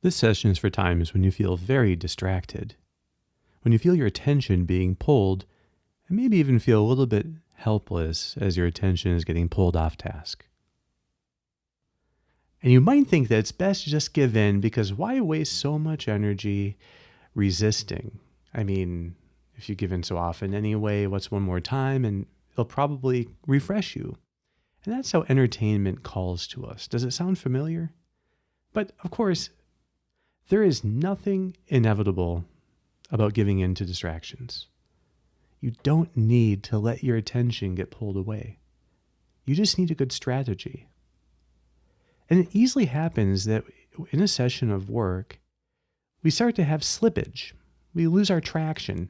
This session is for times when you feel very distracted, when you feel your attention being pulled, and maybe even feel a little bit helpless as your attention is getting pulled off task. And you might think that it's best to just give in because why waste so much energy resisting? I mean, if you give in so often anyway, what's one more time and it'll probably refresh you. And that's how entertainment calls to us. Does it sound familiar? But of course, there is nothing inevitable about giving in to distractions. You don't need to let your attention get pulled away. You just need a good strategy. And it easily happens that in a session of work, we start to have slippage. We lose our traction.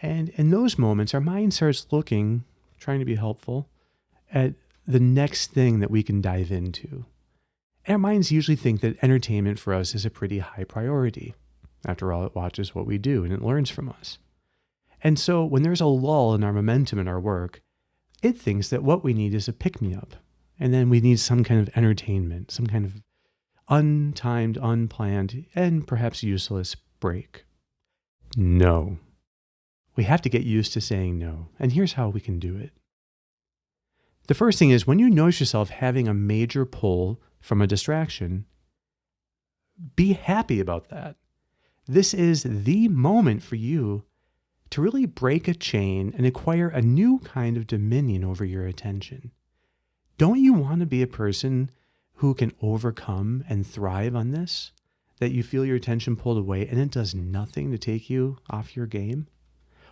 And in those moments, our mind starts looking, trying to be helpful, at the next thing that we can dive into. And our minds usually think that entertainment for us is a pretty high priority. After all, it watches what we do and it learns from us. And so when there's a lull in our momentum in our work, it thinks that what we need is a pick-me-up. And then we need some kind of entertainment, some kind of untimed, unplanned, and perhaps useless break. No. We have to get used to saying no. And here's how we can do it. The first thing is when you notice yourself having a major pull from a distraction, be happy about that. This is the moment for you to really break a chain and acquire a new kind of dominion over your attention. Don't you want to be a person who can overcome and thrive on this? That you feel your attention pulled away and it does nothing to take you off your game?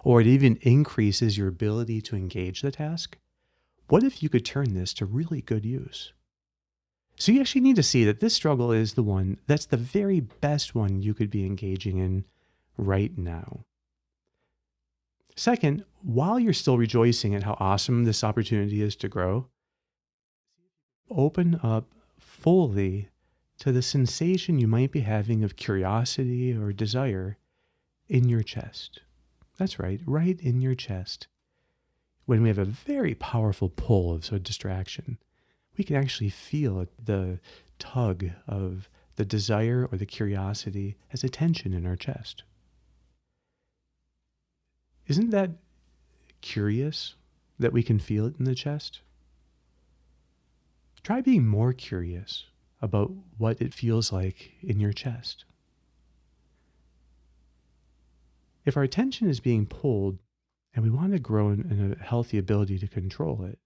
Or it even increases your ability to engage the task? What if you could turn this to really good use? So you actually need to see that this struggle is the one that's the very best one you could be engaging in right now. Second, while you're still rejoicing at how awesome this opportunity is to grow, open up fully to the sensation you might be having of curiosity or desire in your chest. That's right in your chest. When we have a very powerful pull of a distraction, we can actually feel the tug of the desire or the curiosity as a tension in our chest. Isn't that curious that we can feel it in the chest? Try being more curious about what it feels like in your chest. If our attention is being pulled and we want to grow in a healthy ability to control it,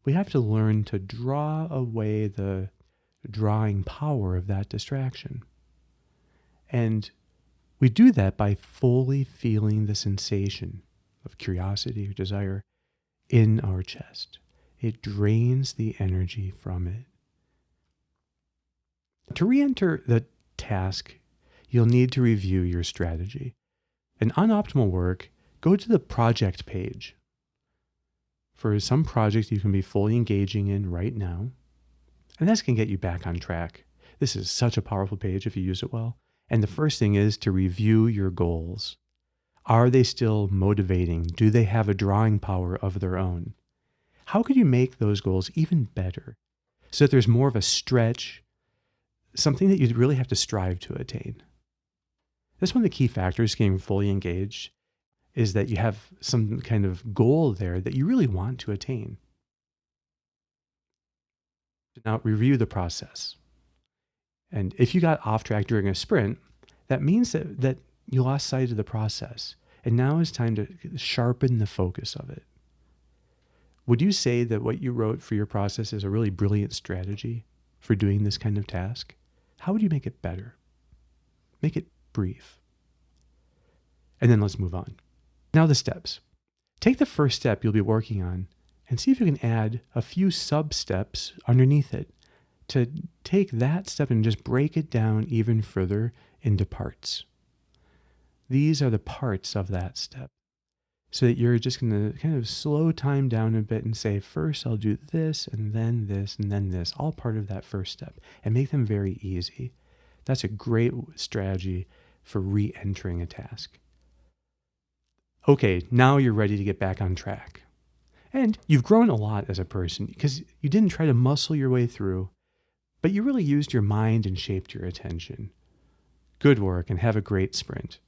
we have to learn to draw away the drawing power of that distraction. And we do that by fully feeling the sensation of curiosity or desire in our chest. It drains the energy from it. To re-enter the task, you'll need to review your strategy. And on OptimalWork, go to the project page. For some project you can be fully engaging in right now, and this can get you back on track. This is such a powerful page if you use it well. And the first thing is to review your goals. Are they still motivating? Do they have a drawing power of their own? How could you make those goals even better so that there's more of a stretch, something that you really have to strive to attain? That's one of the key factors getting fully engaged, is that you have some kind of goal there that you really want to attain. Now review the process. And if you got off track during a sprint, that means that you lost sight of the process. And now it's time to sharpen the focus of it. Would you say that what you wrote for your process is a really brilliant strategy for doing this kind of task? How would you make it better? Make it brief. And then let's move on. Now the steps. Take the first step you'll be working on and see if you can add a few sub-steps underneath it to take that step and just break it down even further into parts. These are the parts of that step, so that you're just going to kind of slow time down a bit and say, first I'll do this, and then this, and then this, all part of that first step, and make them very easy. That's a great strategy for re-entering a task. Okay, now you're ready to get back on track. And you've grown a lot as a person because you didn't try to muscle your way through, but you really used your mind and shaped your attention. Good work, and have a great sprint.